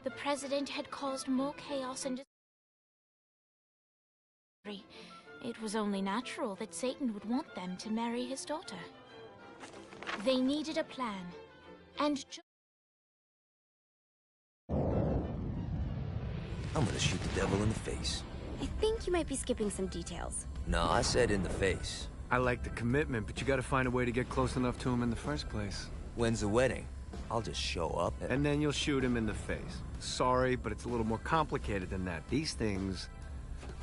The president had caused more chaos and discovery. It was only natural that Satan would want them to marry his daughter. They needed a plan, and I'm gonna shoot the devil in the face. I think you might be skipping some details. No, I said in the face. I like the commitment, but you gotta find a way to get close enough to him in the first place. When's the wedding? I'll just show up and then you'll shoot him in the face. Sorry, but it's a little more complicated than that. These things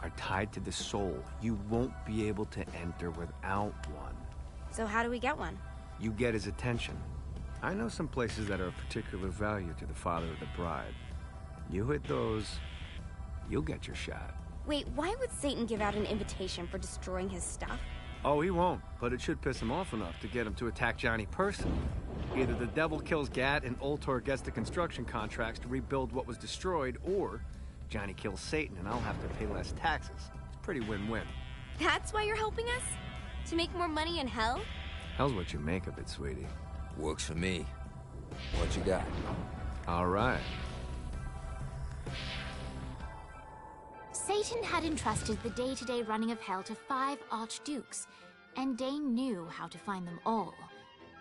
are tied to the soul. You won't be able to enter without one. So how do we get one? You get his attention. I know some places that are of particular value to the father of the bride. You hit those, you'll get your shot. Wait, why would Satan give out an invitation for destroying his stuff? Oh, he won't, but it should piss him off enough to get him to attack Johnny personally. Either the devil kills Gat and Ultor gets the construction contracts to rebuild what was destroyed, or Johnny kills Satan and I'll have to pay less taxes. It's pretty win-win. That's why you're helping us? To make more money in hell? Hell's what you make of it, sweetie. Works for me. What you got? All right. Satan had entrusted the day-to-day running of Hell to 5 archdukes, and Dane knew how to find them all.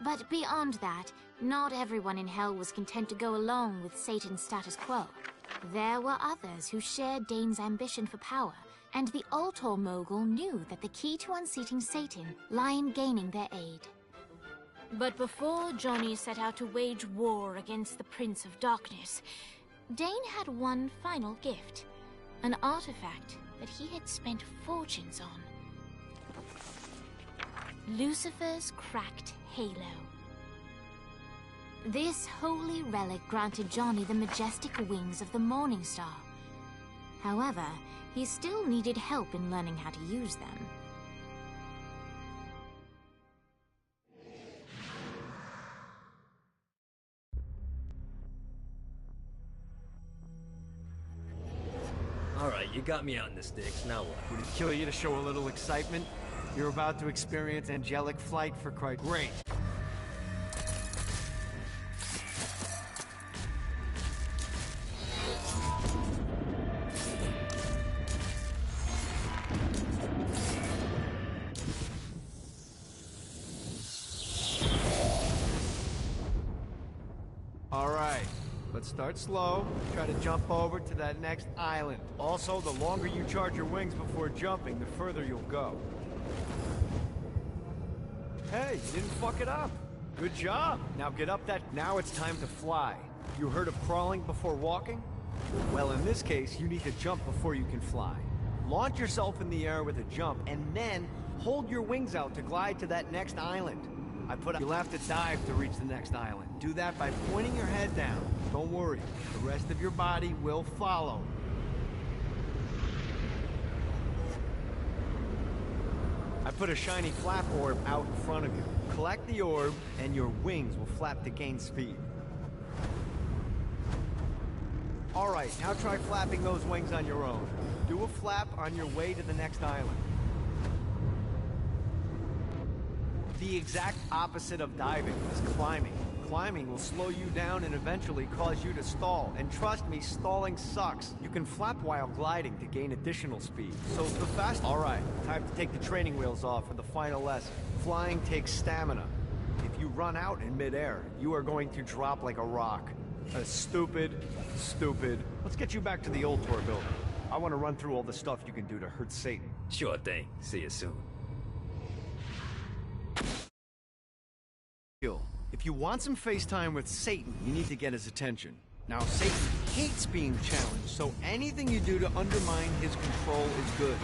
But beyond that, not everyone in Hell was content to go along with Satan's status quo. There were others who shared Dane's ambition for power, and the Ultor mogul knew that the key to unseating Satan lay in gaining their aid. But before Johnny set out to wage war against the Prince of Darkness, Dane had one final gift. An artifact that he had spent fortunes on. Lucifer's cracked halo. This holy relic granted Johnny the majestic wings of the Morning Star. However, he still needed help in learning how to use them. Alright, you got me on the sticks, now what? Would it kill you to show a little excitement? You're about to experience angelic flight for Christ. Great. All right. Let's start slow. Try to jump over to that next island. Also, the longer you charge your wings before jumping, the further you'll go. Hey, you didn't fuck it up. Good job. Now get up that... Now it's time to fly. You heard of crawling before walking? Well, in this case, you need to jump before you can fly. Launch yourself in the air with a jump, and then hold your wings out to glide to that next island. You'll have to dive to reach the next island. Do that by pointing your head down. Don't worry, the rest of your body will follow. I put a shiny flap orb out in front of you. Collect the orb, and your wings will flap to gain speed. All right, now try flapping those wings on your own. Do a flap on your way to the next island. The exact opposite of diving is climbing. Climbing will slow you down and eventually cause you to stall. And trust me, stalling sucks. You can flap while gliding to gain additional speed. So the fast... All right, time to take the training wheels off for the final lesson. Flying takes stamina. If you run out in midair, you are going to drop like a rock. Stupid. Let's get you back to the Ultor building. I want to run through all the stuff you can do to hurt Satan. Sure thing. See you soon. If you want some FaceTime with Satan, you need to get his attention. Now, Satan hates being challenged, so anything you do to undermine his control is good.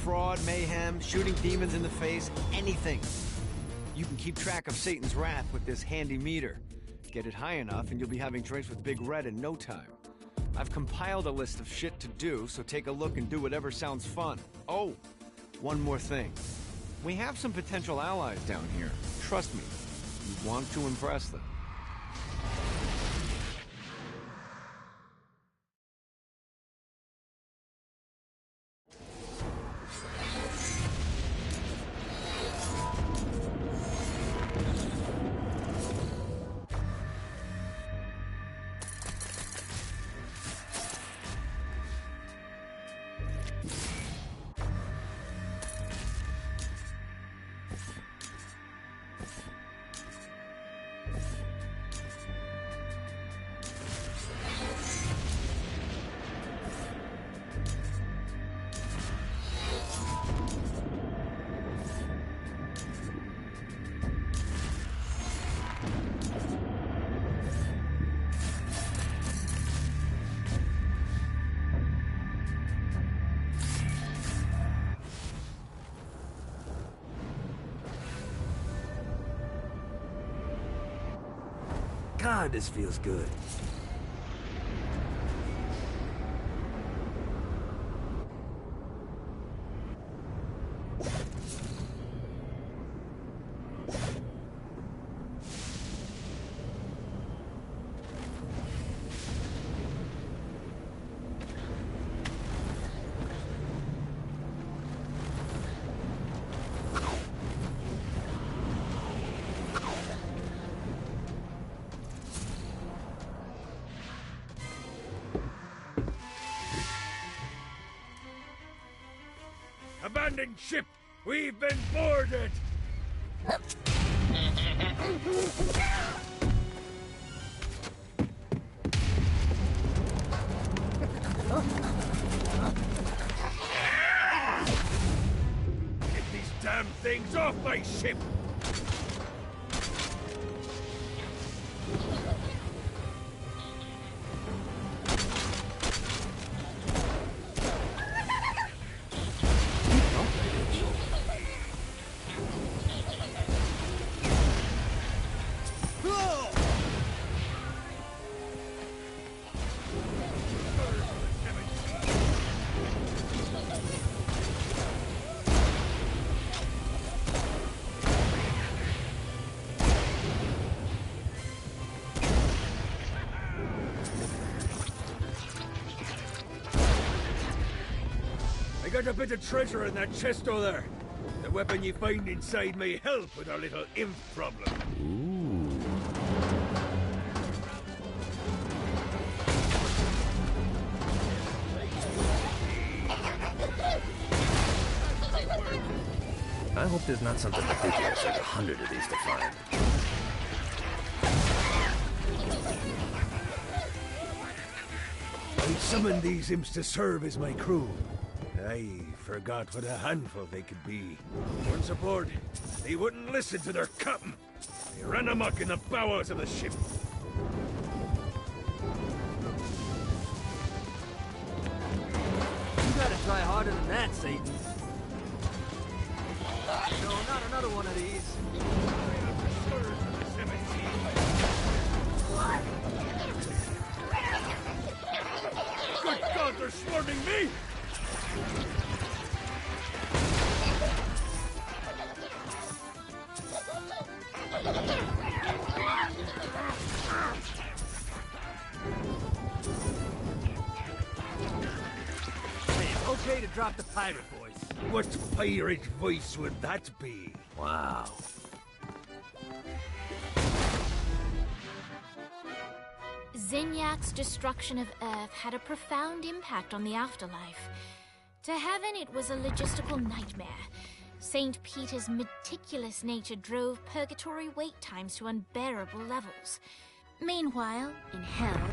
Fraud, mayhem, shooting demons in the face, anything. You can keep track of Satan's wrath with this handy meter. Get it high enough and you'll be having drinks with Big Red in no time. I've compiled a list of shit to do, so take a look and do whatever sounds fun. Oh, one more thing. We have some potential allies down here. Trust me. You want to impress them. God, this feels good. Abandoned ship! We've been boarded! Get these damn things off my ship! Got a bit of treasure in that chest over there. The weapon you find inside may help with our little imp problem. I hope there's not something ridiculous like 100 of these to find. I summoned these imps to serve as my crew. I forgot what a handful they could be. Once aboard, they wouldn't listen to their captain. They ran amok in the bowels of the ship. You gotta try harder than that, Satan. No, not another one of these. Good God, they're swarming me! It's okay to drop the pirate voice. What pirate voice would that be? Wow. Zinyak's destruction of Earth had a profound impact on the afterlife. To heaven, it was a logistical nightmare. St. Peter's meticulous nature drove purgatory wait times to unbearable levels. Meanwhile, in hell,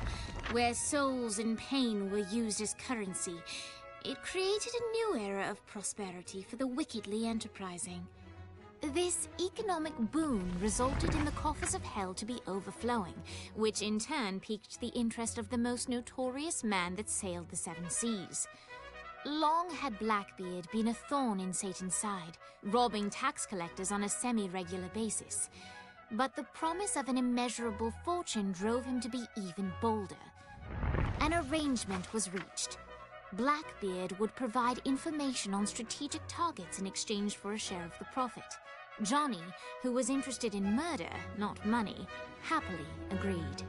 where souls in pain were used as currency, it created a new era of prosperity for the wickedly enterprising. This economic boon resulted in the coffers of hell to be overflowing, which in turn piqued the interest of the most notorious man that sailed the seven seas. Long had Blackbeard been a thorn in Satan's side, robbing tax collectors on a semi-regular basis. But the promise of an immeasurable fortune drove him to be even bolder. An arrangement was reached. Blackbeard would provide information on strategic targets in exchange for a share of the profit. Johnny, who was interested in murder, not money, happily agreed.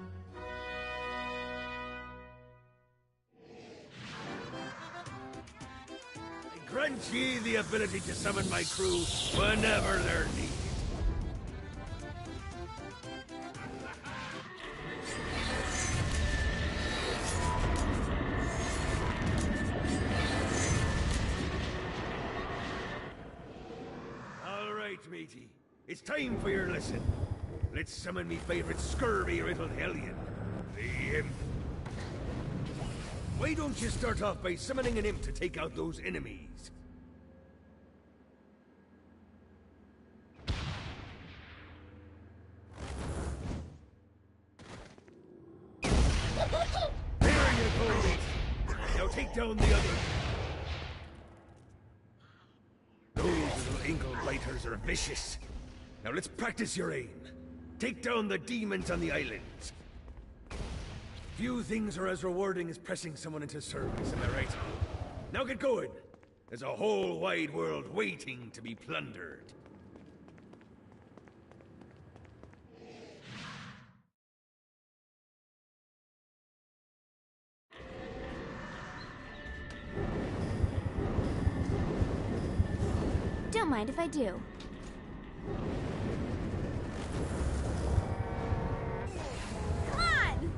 I grant ye the ability to summon my crew whenever they're needed. Matey. It's time for your lesson. Let's summon me favorite scurvy-riddled hellion, the Imp. Why don't you start off by summoning an imp to take out those enemies? There you go, mate. Now take down the other. Those little ankle biters are vicious. Now let's practice your aim. Take down the demons on the islands. Few things are as rewarding as pressing someone into service, am I right? Now get going! There's a whole wide world waiting to be plundered. Don't mind if I do. Come on!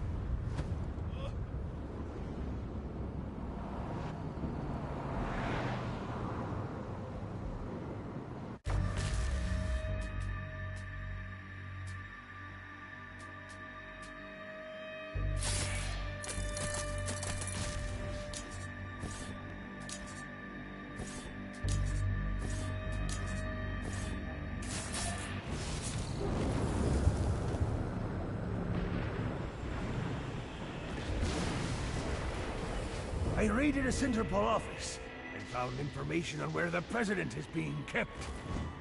I raided a Centerpol office and found information on where the President is being kept.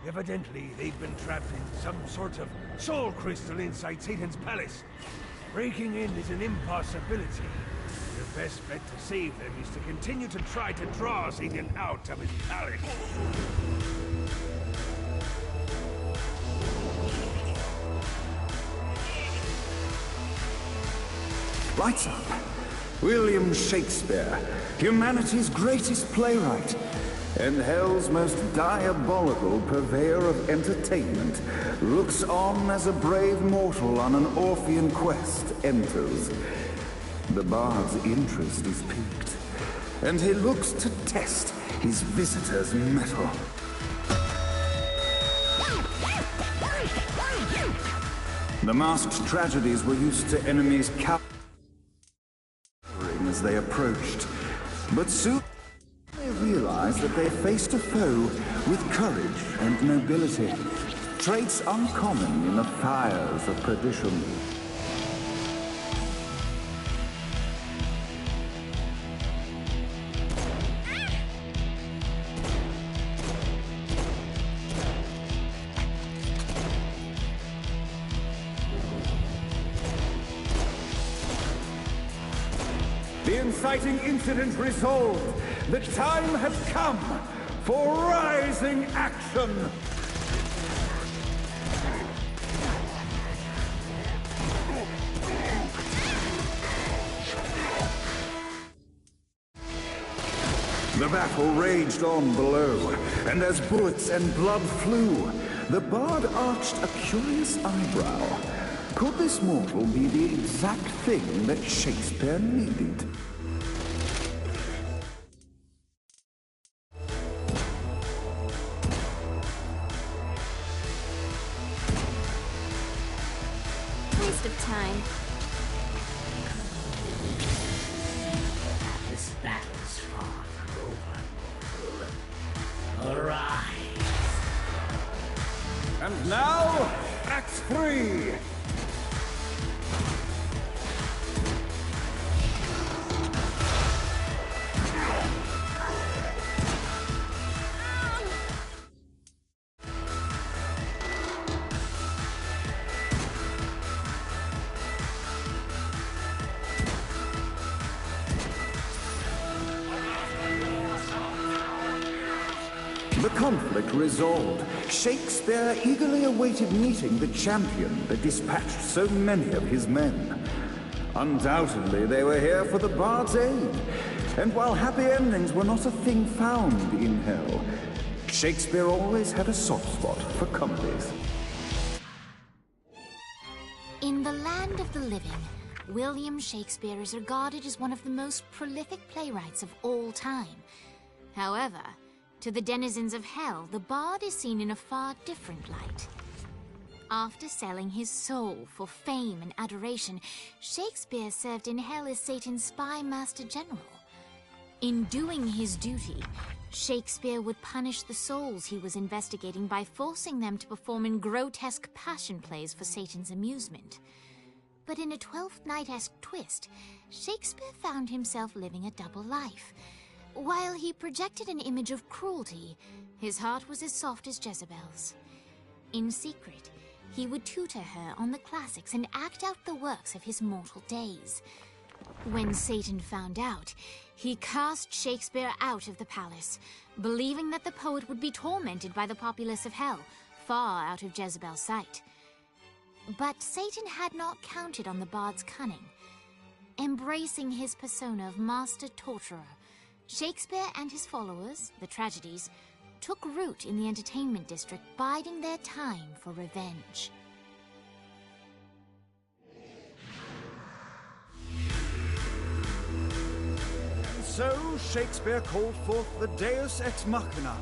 Evidently, they've been trapped in some sort of soul crystal inside Satan's palace. Breaking in is an impossibility. The best bet to save them is to continue to try to draw Satan out of his palace. Lights up. William Shakespeare, humanity's greatest playwright, and hell's most diabolical purveyor of entertainment, looks on as a brave mortal on an Orphean quest enters. The bard's interest is piqued, and he looks to test his visitor's mettle. The masked tragedies were used to enemies' as they approached, but soon they realized that they faced a foe with courage and nobility, traits uncommon in the fires of perdition. The inciting incident resolved. The time has come for rising action. The battle raged on below, and as bullets and blood flew, the bard arched a curious eyebrow. Could this mortal be the exact thing that Shakespeare needed? Waste of time. This battle's far from over. Arise! And now, Act 3! The conflict resolved. Shakespeare eagerly awaited meeting the champion that dispatched so many of his men. Undoubtedly, they were here for the bard's aid. And while happy endings were not a thing found in hell, Shakespeare always had a soft spot for comedies. In the land of the living, William Shakespeare is regarded as one of the most prolific playwrights of all time. However, to the denizens of hell, the bard is seen in a far different light. After selling his soul for fame and adoration, Shakespeare served in hell as Satan's spy master general. In doing his duty, Shakespeare would punish the souls he was investigating by forcing them to perform in grotesque passion plays for Satan's amusement. But in a Twelfth Night-esque twist, Shakespeare found himself living a double life. While he projected an image of cruelty, his heart was as soft as Jezebel's. In secret, he would tutor her on the classics and act out the works of his mortal days. When Satan found out, he cast Shakespeare out of the palace, believing that the poet would be tormented by the populace of hell, far out of Jezebel's sight. But Satan had not counted on the bard's cunning. Embracing his persona of master torturer, Shakespeare and his followers, the tragedies, took root in the entertainment district, biding their time for revenge. So Shakespeare called forth the Deus Ex Machina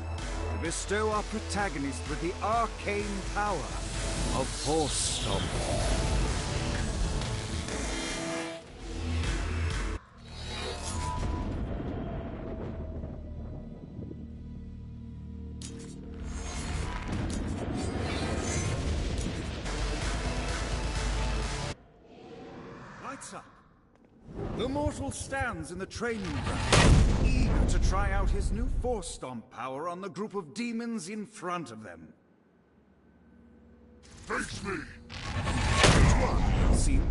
to bestow our protagonist with the arcane power of Force Stomp. Lights up. The mortal stands in the training ground, eager to try out his new Force Stomp power on the group of demons in front of them. Face me! Scene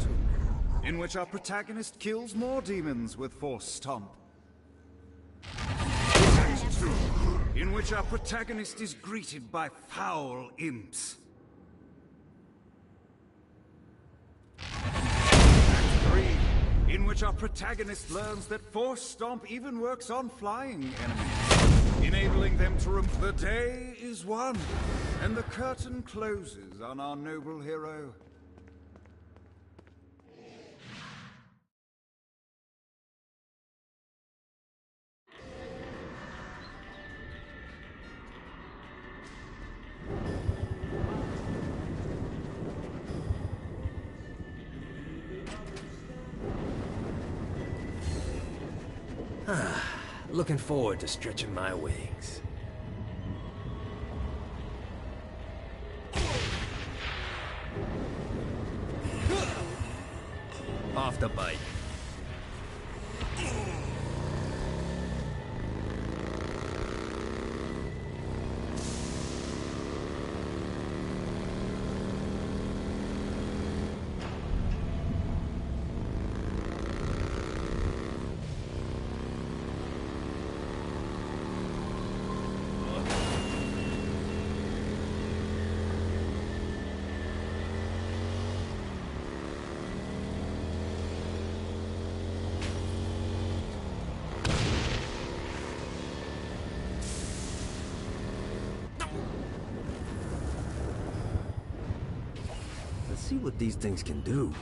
2, in which our protagonist kills more demons with Force Stomp. Phase 2! In which our protagonist is greeted by foul imps. Act 3, in which our protagonist learns that Force Stomp even works on flying enemies, enabling them to the day is won, and the curtain closes on our noble hero. Looking forward to stretching my wings. Off the bike. See what these things can do.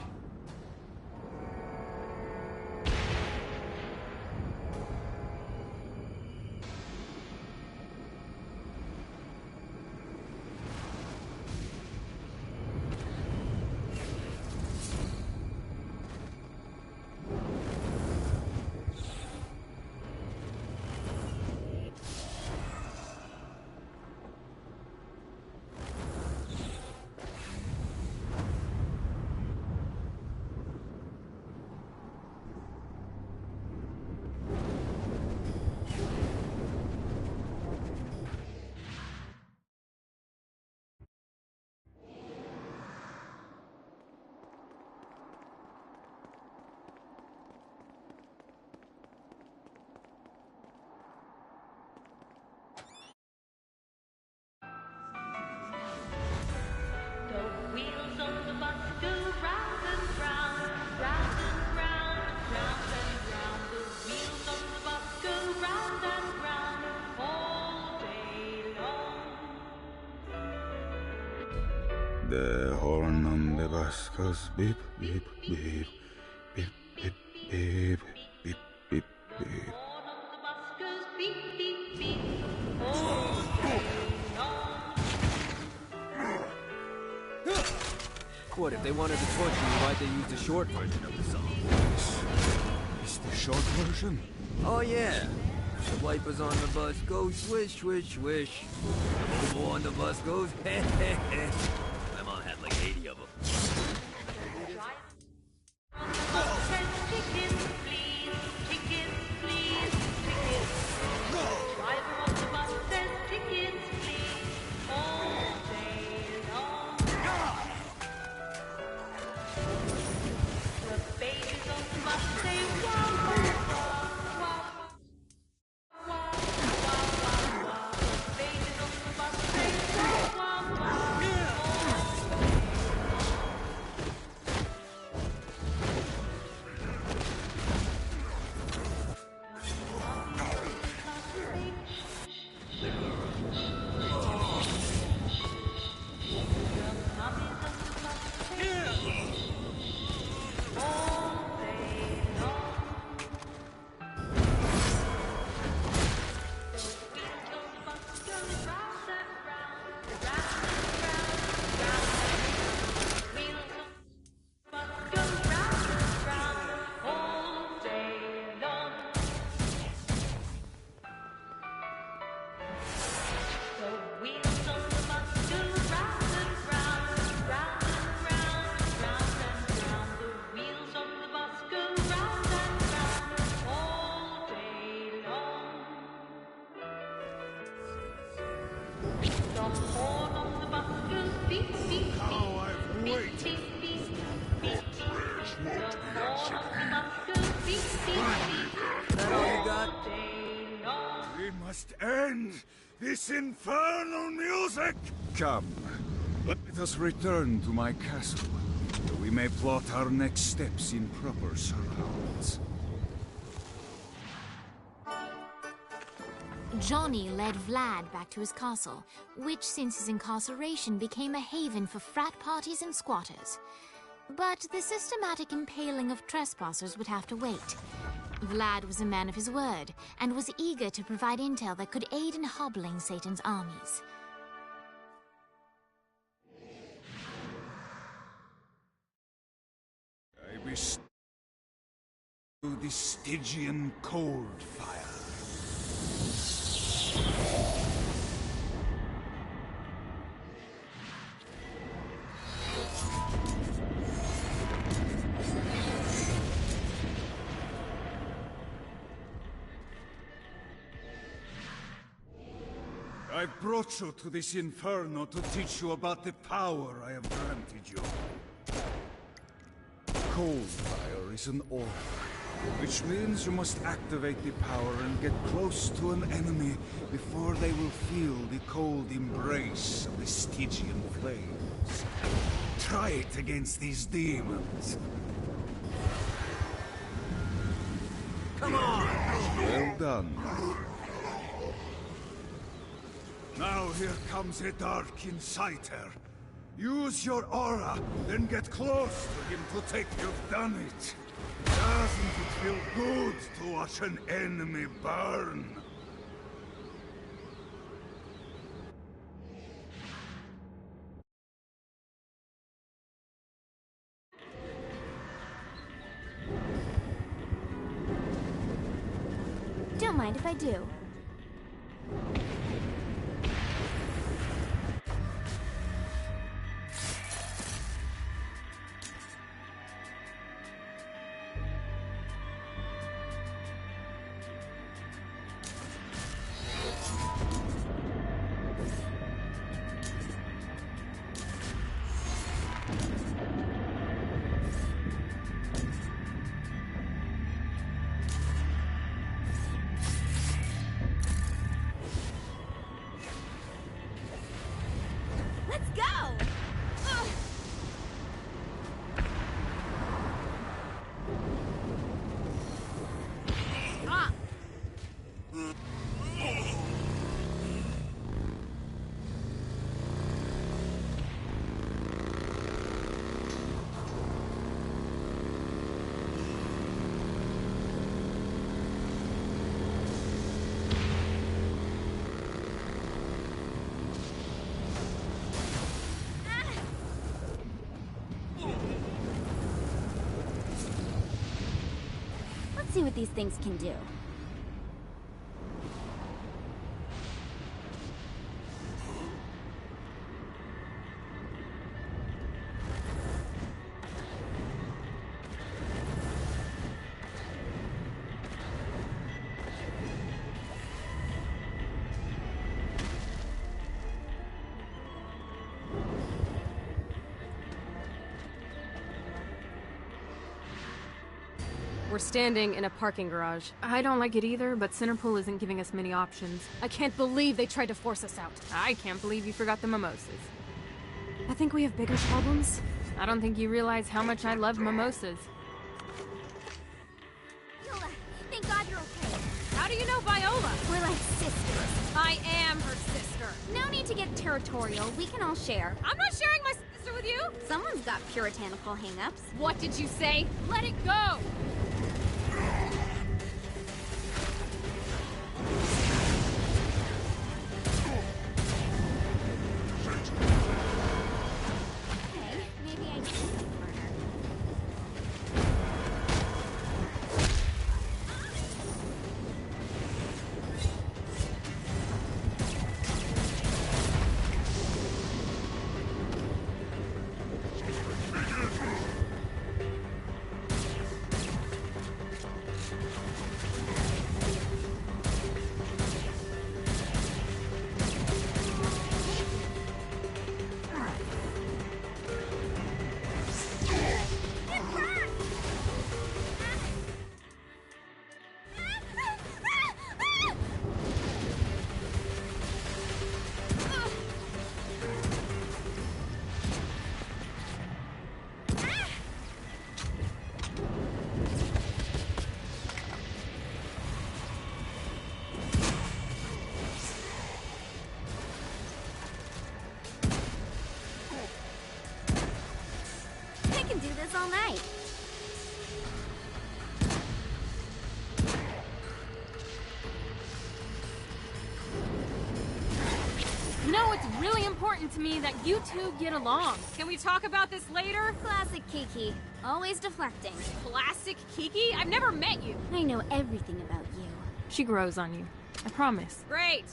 The horn on the bus goes beep, beep, beep, beep, beep, beep, beep, beep, beep. What, if they wanted to torture you, why'd they use the short version of the song? Is the short version? Oh yeah. The wipers on the bus go swish, swish, swish. The bobo on the bus goes heh, heh, heh. My mom had like 80 of them. The babies on the bus say How I've waited. That all you got? We must end this infernal music! Come, let us return to my castle, where we may plot our next steps in proper surrounds. Johnny led Vlad back to his castle, which since his incarceration became a haven for frat parties and squatters. But the systematic impaling of trespassers would have to wait. Vlad was a man of his word, and was eager to provide intel that could aid in hobbling Satan's armies. I bestow the Stygian cold fire. I brought you to this inferno to teach you about the power I have granted you. Cold fire is an order, which means you must activate the power and get close to an enemy before they will feel the cold embrace of the Stygian flames. Try it against these demons. Come on! Well done. Now here comes a dark inciter. Use your aura, then get close to him to take you've done it. Doesn't it feel good to watch an enemy burn? Don't mind if I do. Let's go! Ugh. Ah! Let's see what these things can do. We're standing in a parking garage. I don't like it either, but Centerpool isn't giving us many options. I can't believe they tried to force us out. I can't believe you forgot the mimosas. I think we have bigger problems. I don't think you realize how much I love mimosas. Viola, thank God you're okay. How do you know Viola? We're like sisters. I am her sister. No need to get territorial. We can all share. I'm not sharing my sister with you. Someone's got puritanical hang-ups. What did you say? Let it go! Okay, maybe I can murder. important to me that you two get along. Can we talk about this later? Classic Kiki. Always deflecting. Classic Kiki? I've never met you. I know everything about you. She grows on you. I promise. Great.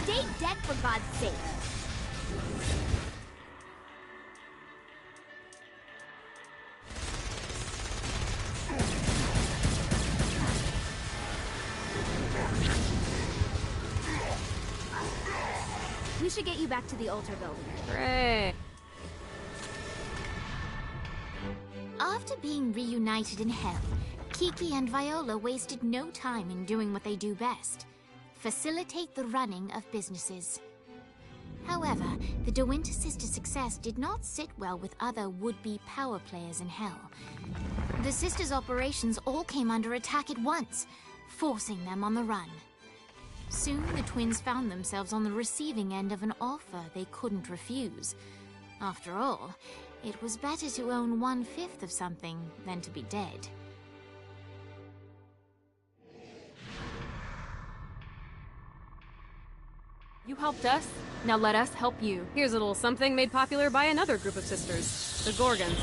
Stay dead, for God's sake. We should get you back to the altar building. Great. After being reunited in Hell, Kiki and Viola wasted no time in doing what they do best: facilitate the running of businesses. However, the De Winter sisters' success did not sit well with other would-be power players in Hell. The sisters' operations all came under attack at once, forcing them on the run. Soon, the twins found themselves on the receiving end of an offer they couldn't refuse. After all, it was better to own 1/5 of something than to be dead. You helped us, now let us help you. Here's a little something made popular by another group of sisters, the Gorgons.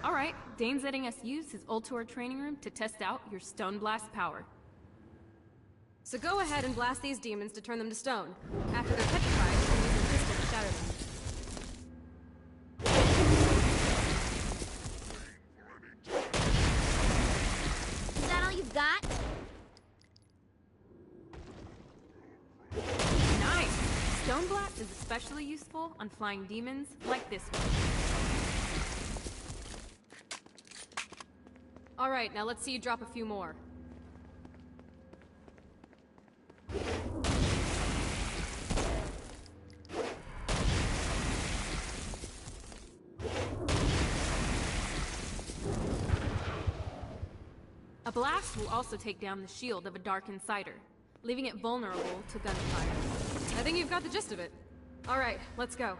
All right, Dane's letting us use his Ultor training room to test out your Stone Blast power. So go ahead and blast these demons to turn them to stone. After they're petrified, you can use your crystal to shatter them. Is that all you've got? Nice! Stone Blast is especially useful on flying demons like this one. Alright, now let's see you drop a few more. A blast will also take down the shield of a Dark Insider, leaving it vulnerable to gunfire. I think you've got the gist of it. Alright, let's go.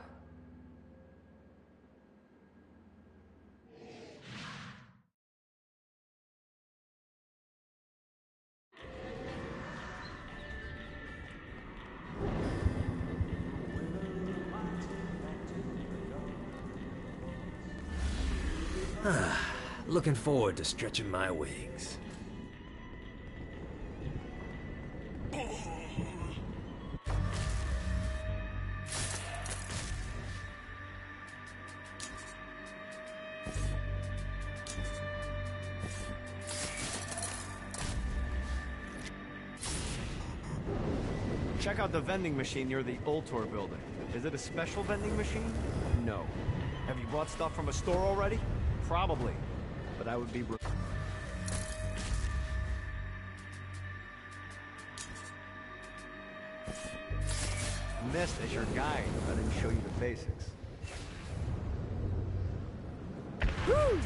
Looking forward to stretching my wings. Check out the vending machine near the Ultor building. Is it a special vending machine? No. Have you bought stuff from a store already? Probably. But I would be... Missed as your guide. I didn't show you the basics. Woo!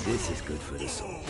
This is good for the soul.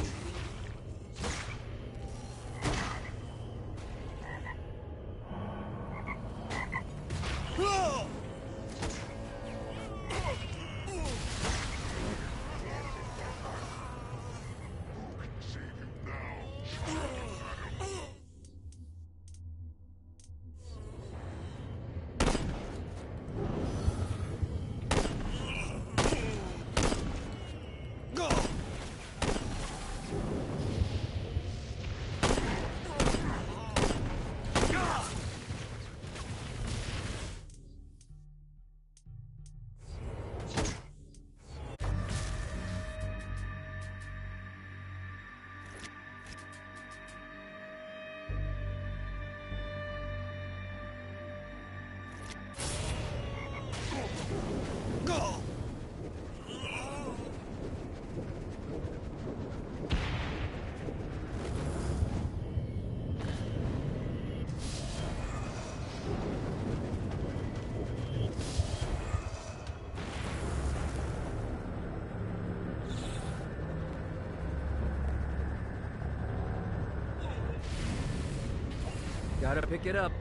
Gotta pick it up.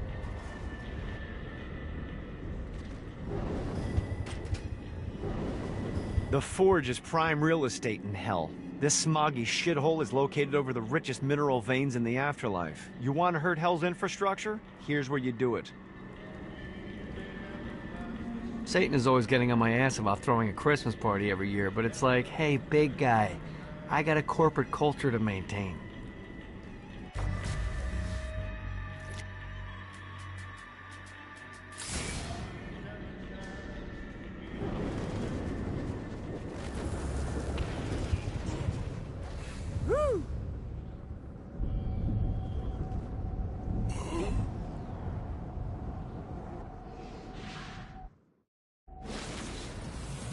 The Forge is prime real estate in hell. This smoggy shithole is located over the richest mineral veins in the afterlife. You want to hurt Hell's infrastructure? Here's where you do it. Satan is always getting on my ass about throwing a Christmas party every year, but it's like, hey, big guy, I got a corporate culture to maintain.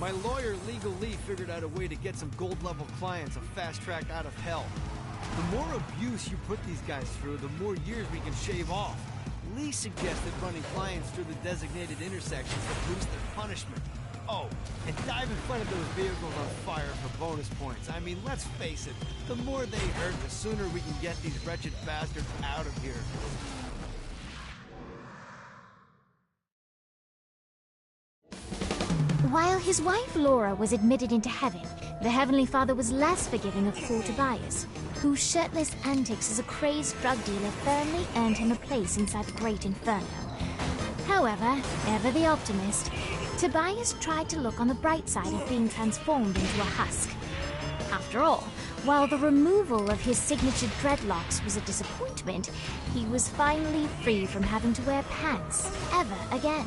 My lawyer, Legal Lee, figured out a way to get some gold-level clients a fast track out of hell. The more abuse you put these guys through, the more years we can shave off. Lee suggested running clients through the designated intersections to boost their punishment. Oh, and dive in front of those vehicles on fire for bonus points. I mean, let's face it, the more they hurt, the sooner we can get these wretched bastards out of here. While his wife Laura was admitted into heaven, the Heavenly Father was less forgiving of poor Tobias, whose shirtless antics as a crazed drug dealer firmly earned him a place inside the Great Inferno. However, ever the optimist, Tobias tried to look on the bright side of being transformed into a husk. After all, while the removal of his signature dreadlocks was a disappointment, he was finally free from having to wear pants ever again.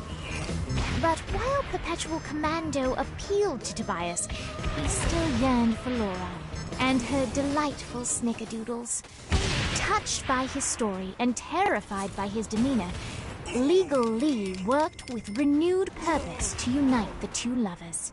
But while Perpetual Commando appealed to Tobias, he still yearned for Laura and her delightful snickerdoodles. Touched by his story and terrified by his demeanor, Legal Lee worked with renewed purpose to unite the two lovers.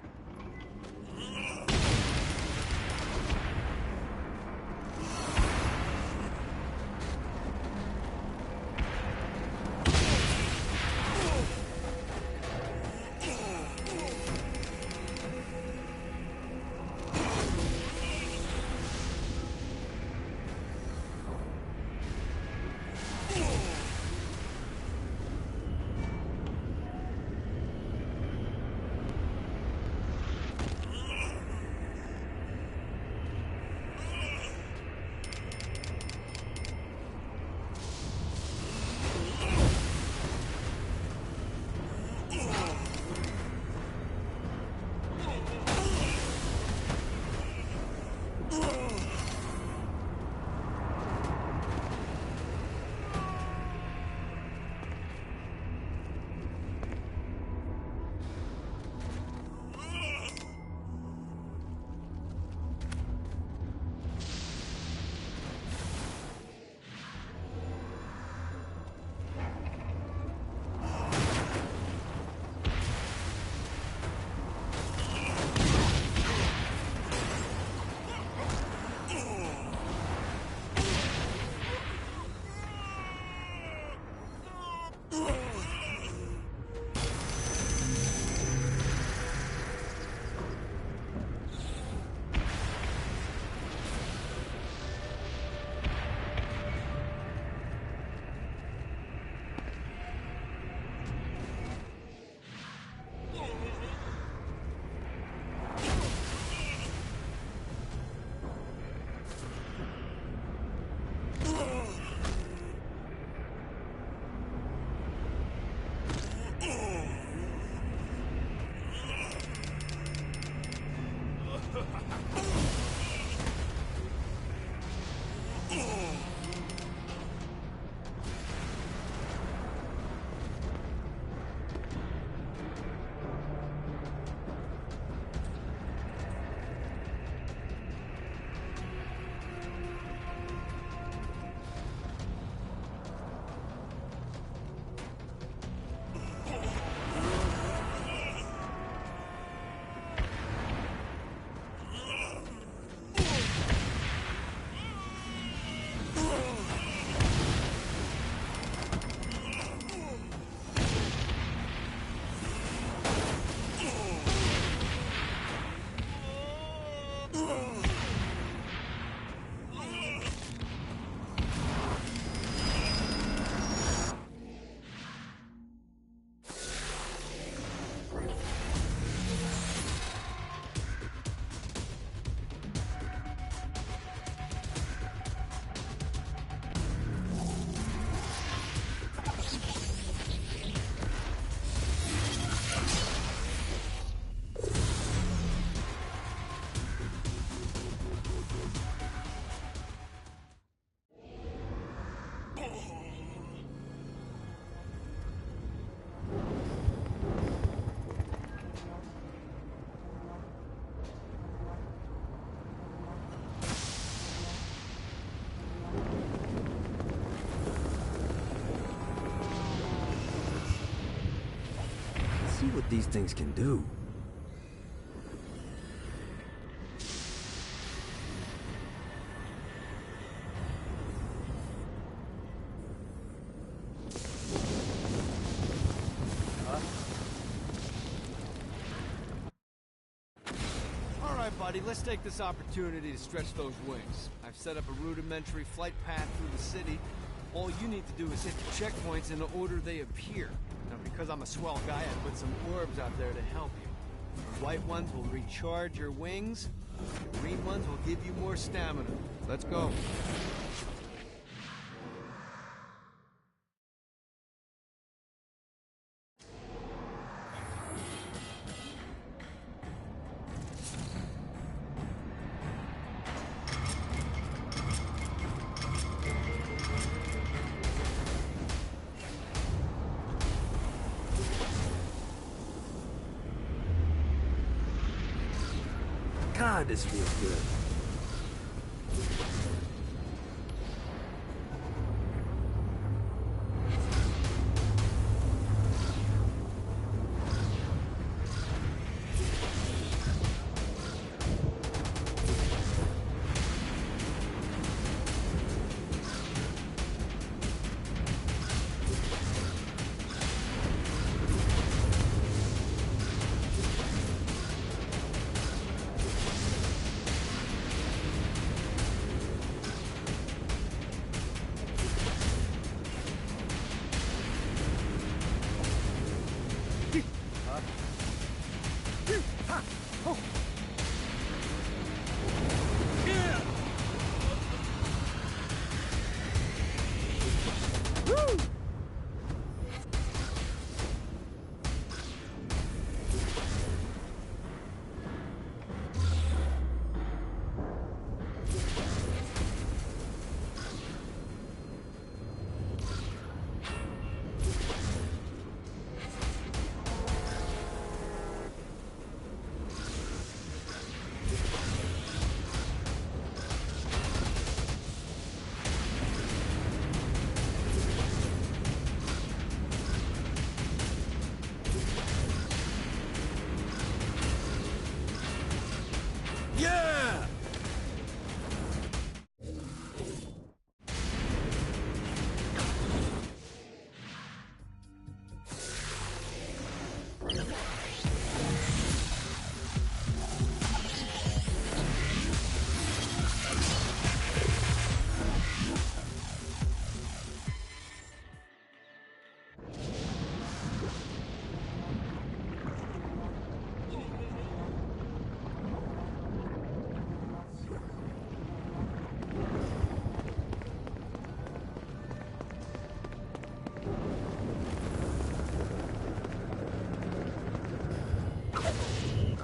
what these things can do. Alright, buddy, let's take this opportunity to stretch those wings. I've set up a rudimentary flight path through the city. All you need to do is hit the checkpoints in the order they appear. Now, because I'm a swell guy, I put some orbs out there to help you. The white ones will recharge your wings. The green ones will give you more stamina. Let's go. God, this feels good. Yeah!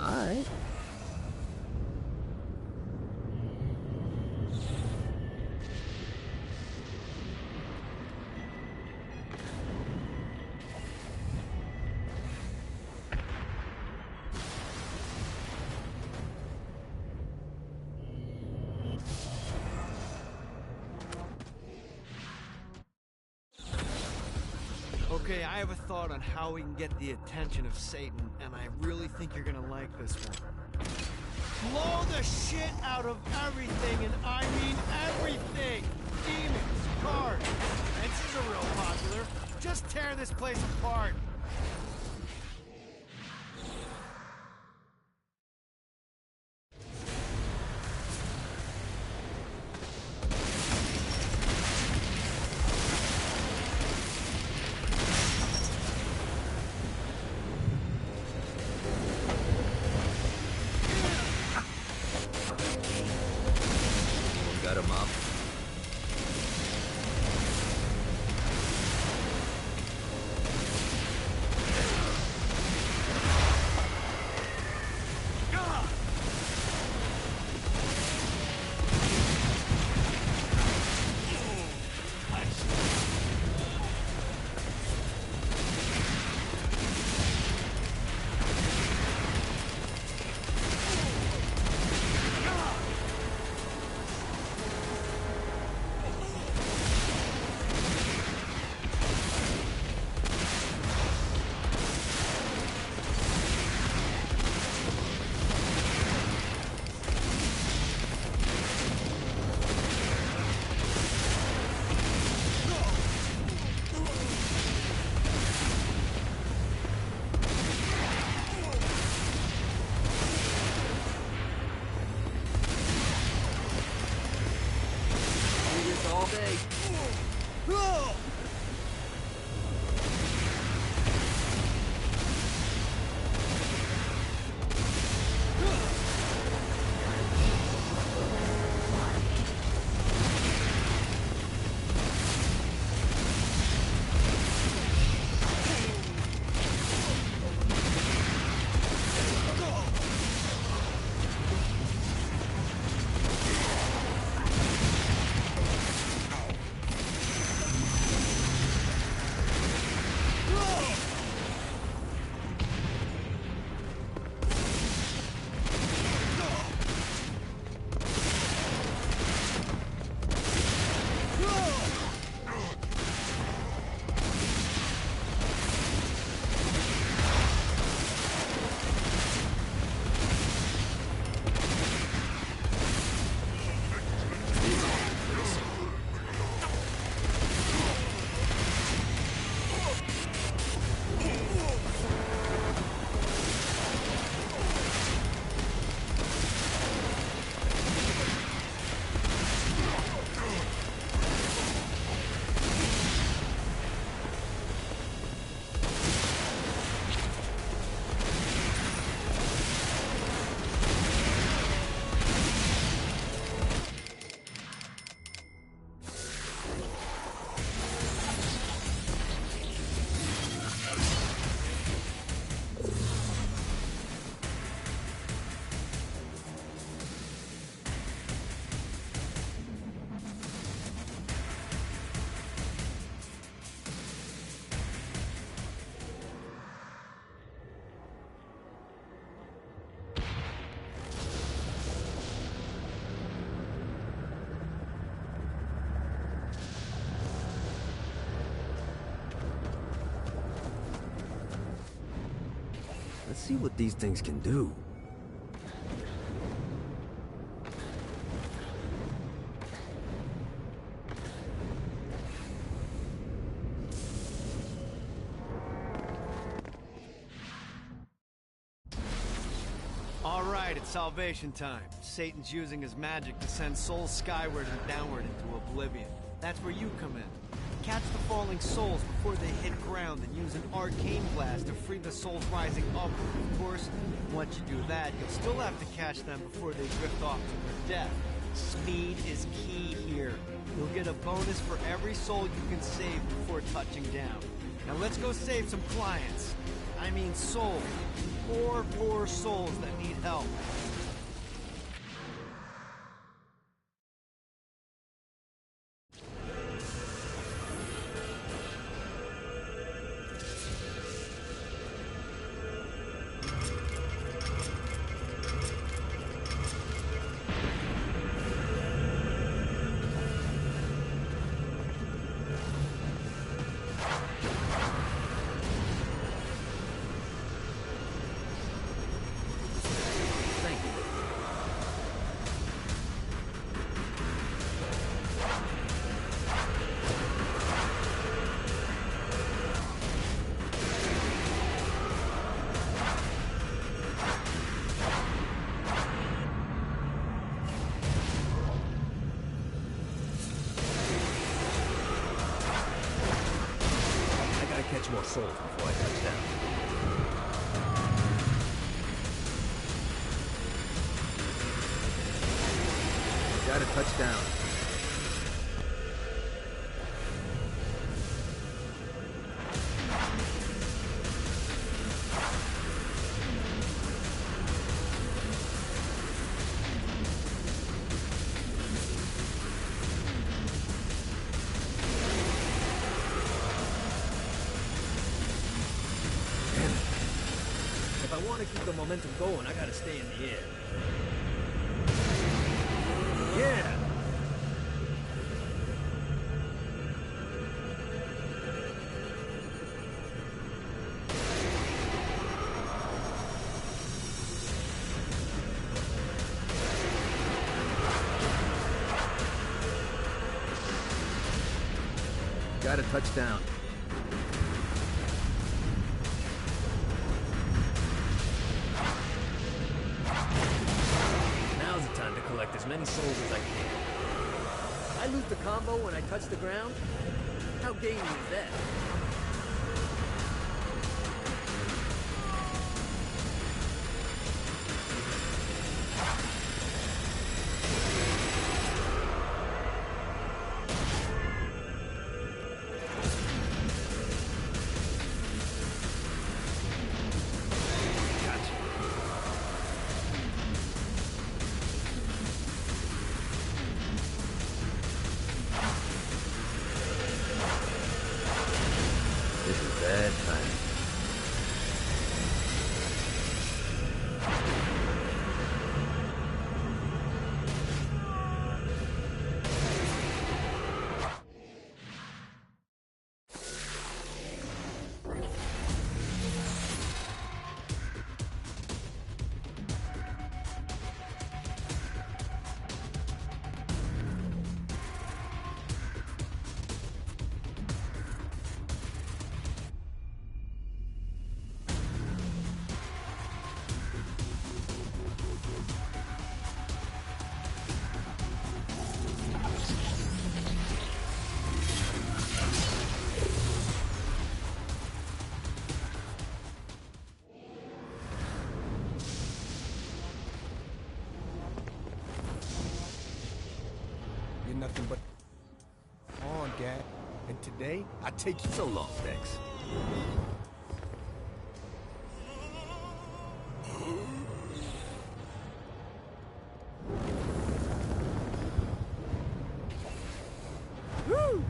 Alright. Okay, I have a thought on how we can get the attention of Satan, and I really think you're gonna like this one. Blow the shit out of everything, and I mean everything! Demons, cars, fences are real popular. Just tear this place apart. Got him up. day. Let's see what these things can do. All right, it's salvation time. Satan's using his magic to send souls skyward and downward into oblivion. That's where you come in. Catch the falling souls before they hit ground and use an arcane blast to free the souls rising upward. Of course, once you do that, you'll still have to catch them before they drift off to their death. Speed is key here. You'll get a bonus for every soul you can save before touching down. Now let's go save some clients. I mean souls. Poor souls that need help. More souls before I touch down. Gotta touch down. If I want to keep the momentum going, I gotta stay in the air. Yeah! Gotta touch down. Now's the time to collect as many souls as I can. I lose the combo when I touch the ground? How gamey is that? Bad timing. You're nothing but on, Gad. And today, I take you So long, Dex. Woo!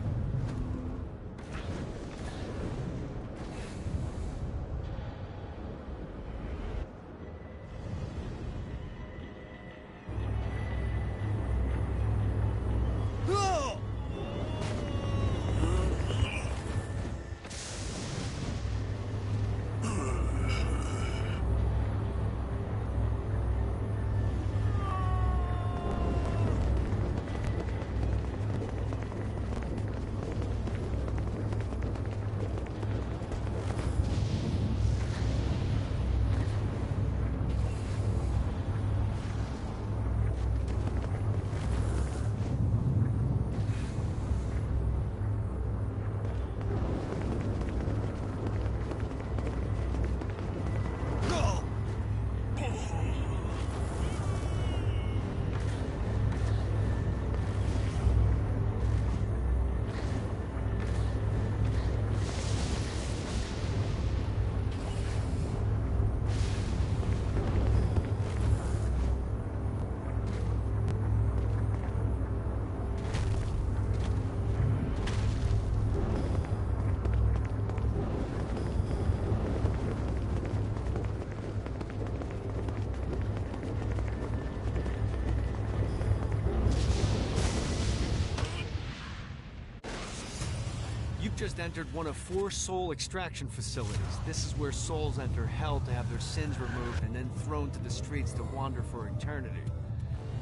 You've just entered one of 4 soul extraction facilities. This is where souls enter hell to have their sins removed and then thrown to the streets to wander for eternity.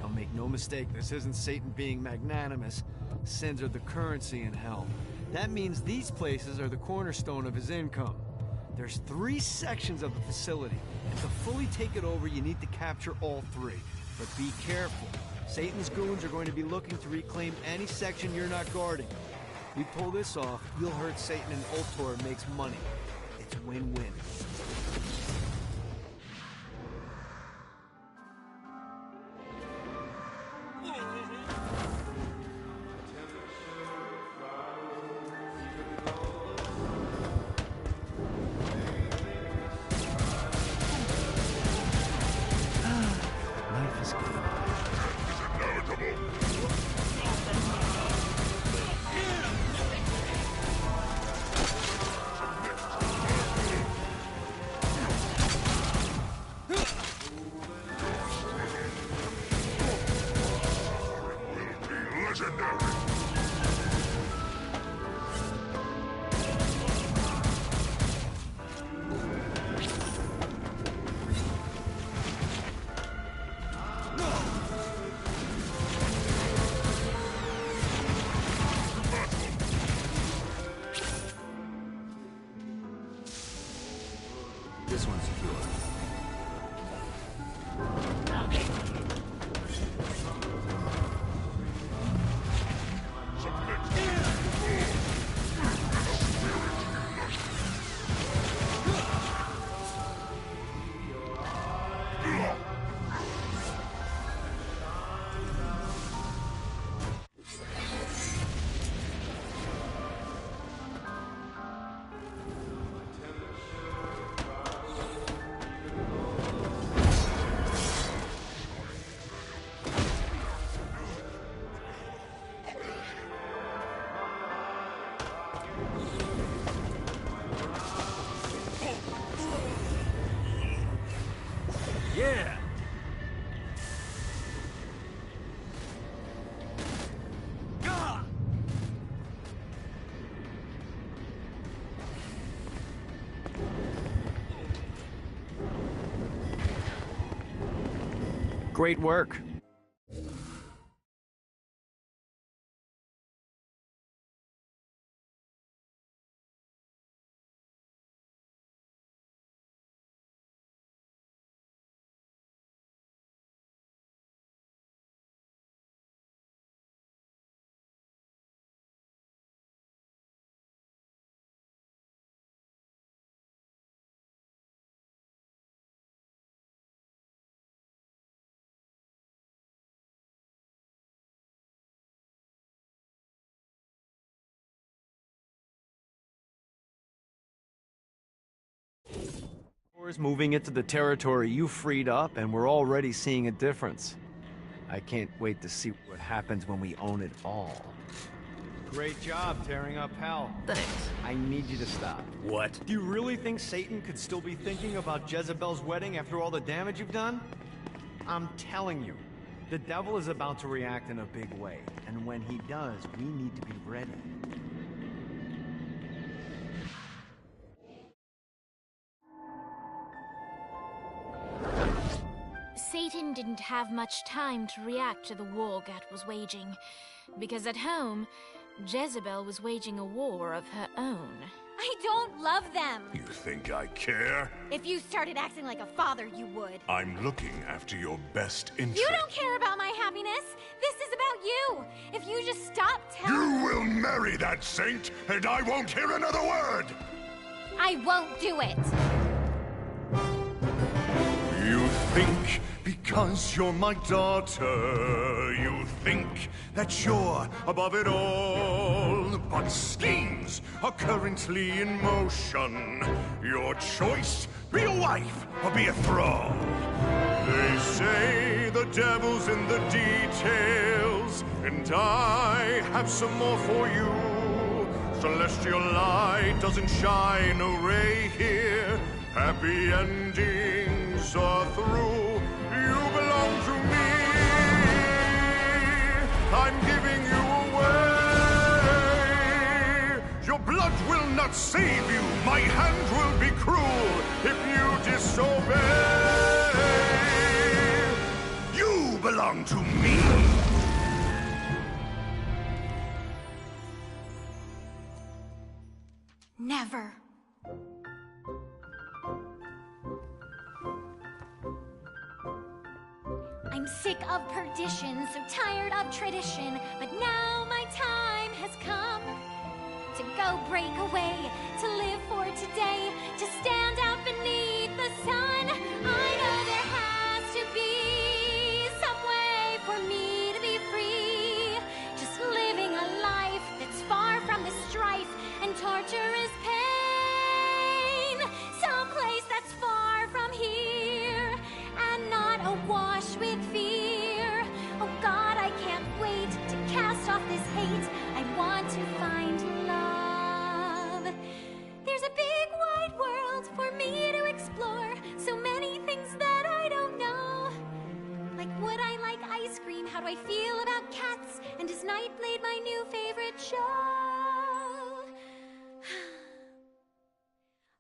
Now make no mistake, this isn't Satan being magnanimous. Sins are the currency in hell. That means these places are the cornerstone of his income. There's 3 sections of the facility, and to fully take it over, you need to capture all 3. But be careful. Satan's goons are going to be looking to reclaim any section you're not guarding. We pull this off, you'll hurt Satan and Ultor makes money. It's win-win. Life is good. This one's secure. Great work. Moving into the territory you freed up, and we're already seeing a difference. I can't wait to see what happens when we own it all. Great job tearing up hell. Thanks. I need you to stop. What? Do you really think Satan could still be thinking about Jezebel's wedding after all the damage you've done? I'm telling you, the devil is about to react in a big way, and when he does, we need to be ready. Satan didn't have much time to react to the war Gat was waging, because at home, Jezebel was waging a war of her own. I don't love them! You think I care? If you started acting like a father, you would. I'm looking after your best interest. You don't care about my happiness! This is about you! If you just stop telling— You will marry that saint, and I won't hear another word! I won't do it! You think because you're my daughter, you think that you're above it all. But schemes are currently in motion. Your choice, be a wife or be a thrall. They say the devil's in the details, and I have some more for you. Celestial light doesn't shine a ray here. Happy endings are through. You belong to me. I'm giving you away. Your blood will not save you. My hand will be cruel if you disobey. You belong to me. Never. I'm sick of perdition, so tired of tradition, but now my time has come to go break away, to live for today, to stand out beneath the sun. I know there has to be some way for me to be free, just living a life that's far from the strife and torturous pain, someplace that's far from here and not awash with fear. Oh God, I can't wait to cast off this hate. I want to find love. There's a big wide world for me to explore, so many things that I don't know. Like, would I like ice cream? How do I feel about cats? And is Nightblade my new favorite show?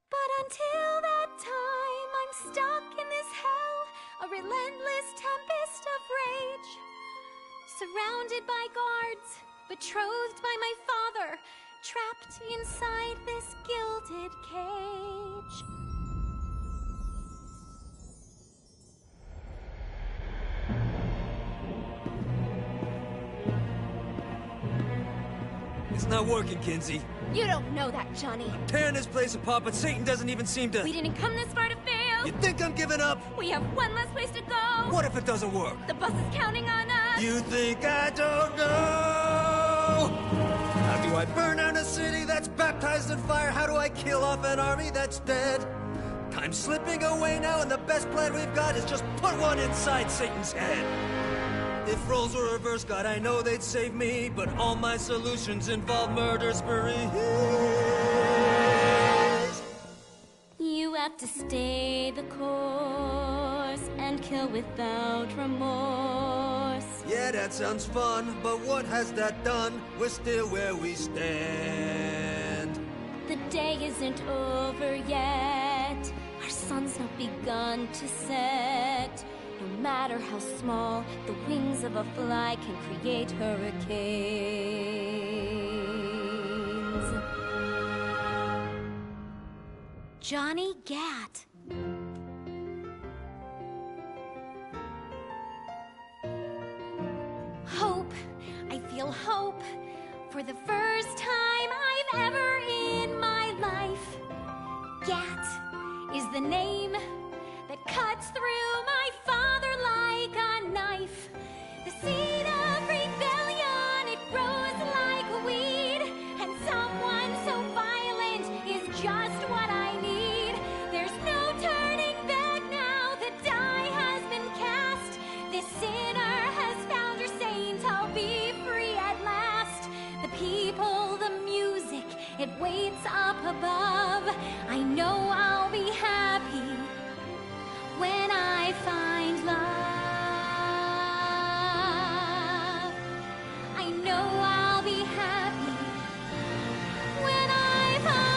But until that time, I'm stuck in this hell, a relentless tempest of rage. Surrounded by guards, betrothed by my father, trapped inside this gilded cage. It's not working, Kinzie. You don't know that, Johnny. Tearing this place apart, but Satan doesn't even seem to... We didn't come this far to fail. You think I'm giving up? We have one less place to go. What if it doesn't work? The bus is counting on us. You think I don't know? How do I burn down a city that's baptized in fire? How do I kill off an army that's dead? Time's slipping away now, and the best plan we've got is just put one inside Satan's head. If roles were reversed, God, I know they'd save me, but all my solutions involve murder sprees. You have to stay the course and kill without remorse. Yeah, that sounds fun, but what has that done? We're still where we stand. The day isn't over yet. Our sun's not begun to set. No matter how small, the wings of a fly can create hurricanes. Johnny Gat. Hope. I feel hope. For the first time I've ever in my life. Gat is the name that cuts through my father like a knife. The seed of rebellion, it grows like a weed, and someone so violent is just what I need. There's no turning back now, the die has been cast. This sinner has found her saint, I'll be free at last. The people, the music, it waits up above. I know I'll be happy when I find love. I know I'll be happy when I find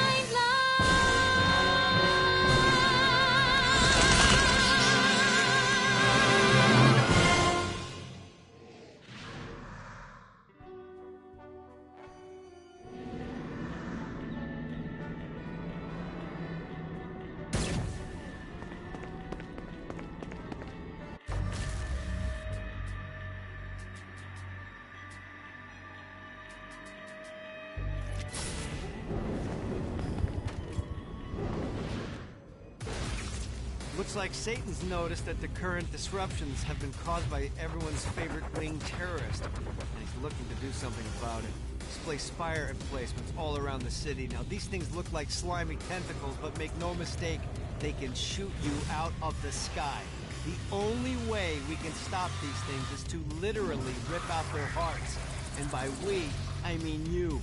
Looks like Satan's noticed that the current disruptions have been caused by everyone's favorite winged terrorist, and he's looking to do something about it. Display spire emplacements all around the city. Now, these things look like slimy tentacles, but make no mistake, they can shoot you out of the sky. The only way we can stop these things is to literally rip out their hearts. And by we, I mean you.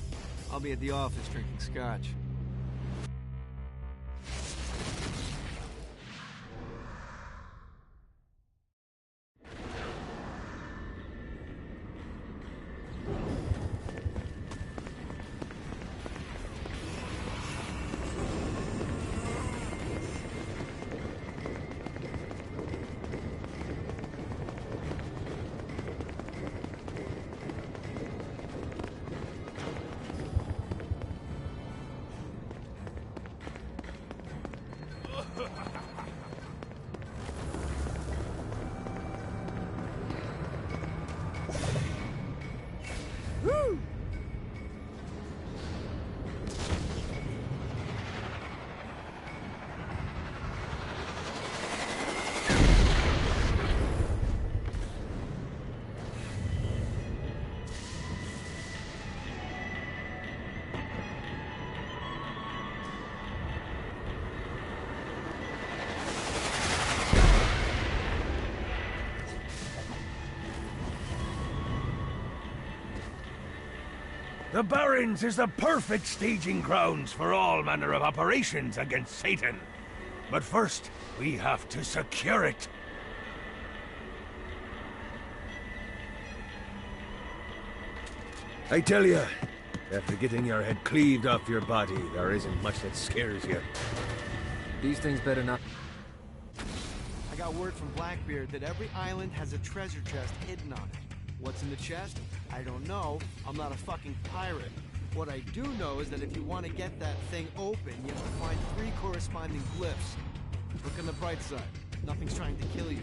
I'll be at the office drinking scotch. The Barrens is the perfect staging grounds for all manner of operations against Satan. But first, we have to secure it. I tell you, after getting your head cleaved off your body, there isn't much that scares you. These things better not... I got word from Blackbeard that every island has a treasure chest hidden on it. What's in the chest? I don't know. I'm not a fucking pirate. What I do know is that if you want to get that thing open, you have to find 3 corresponding glyphs. Look on the bright side. Nothing's trying to kill you.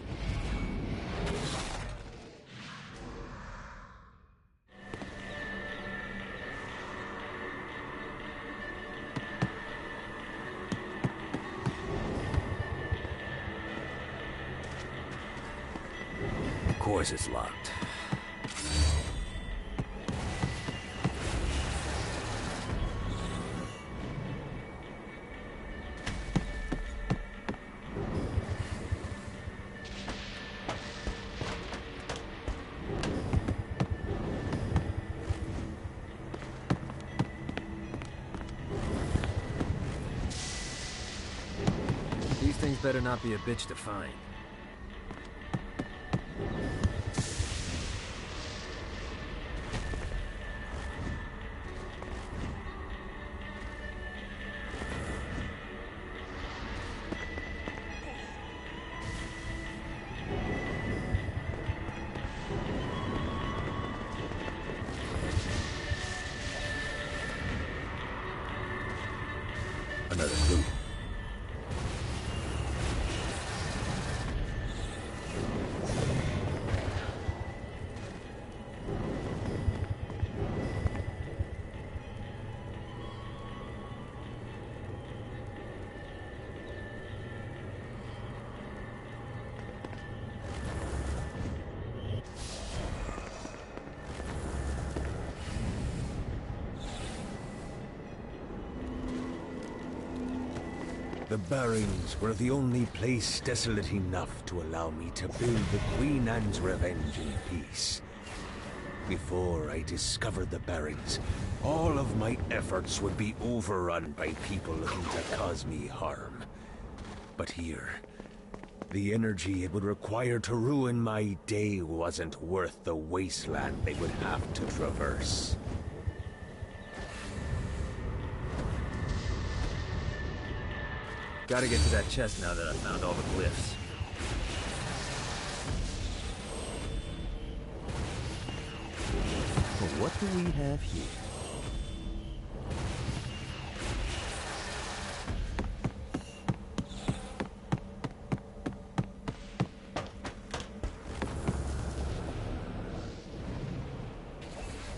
Of course it's locked. These things better not be a bitch to find. another clue. The Barrens were the only place desolate enough to allow me to build the Queen Anne's Revenge in peace. Before I discovered the Barrens, all of my efforts would be overrun by people looking to cause me harm. But here, the energy it would require to ruin my day wasn't worth the wasteland they would have to traverse. Gotta get to that chest now that I found all the glyphs. But what do we have here?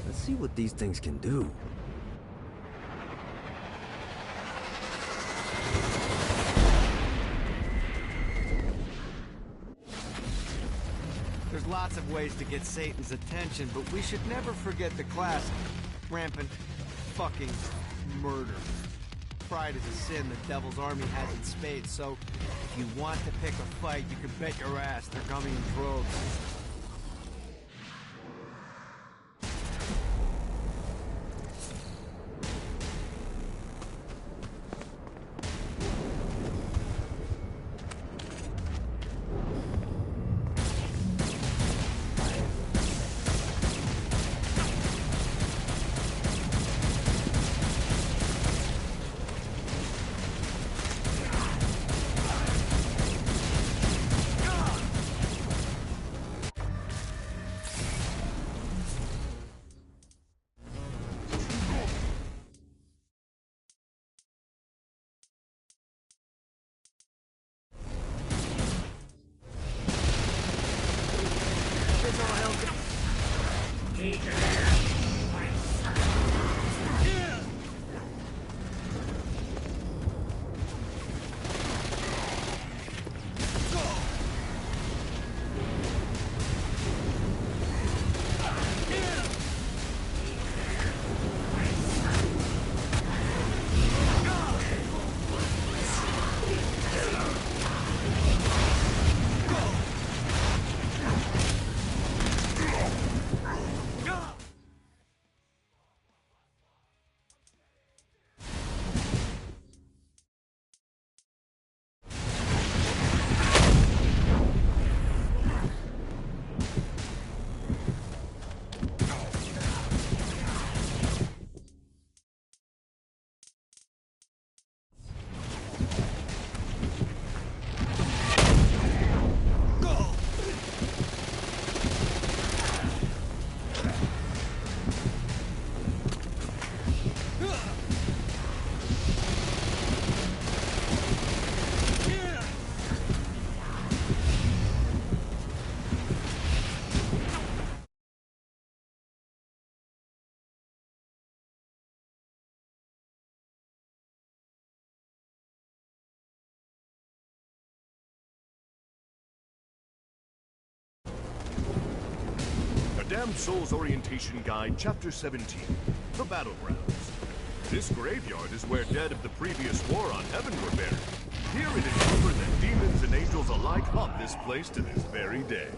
Let's see what these things can do. There's lots of ways to get Satan's attention, but we should never forget the classic. Rampant fucking murder. Pride is a sin the Devil's Army has in spades, so if you want to pick a fight, you can bet your ass they're coming in droves. Damned Souls Orientation Guide, Chapter 17, The Battlegrounds. This graveyard is where dead of the previous war on Heaven were buried. Here it is rumored that demons and angels alike haunt this place to this very day.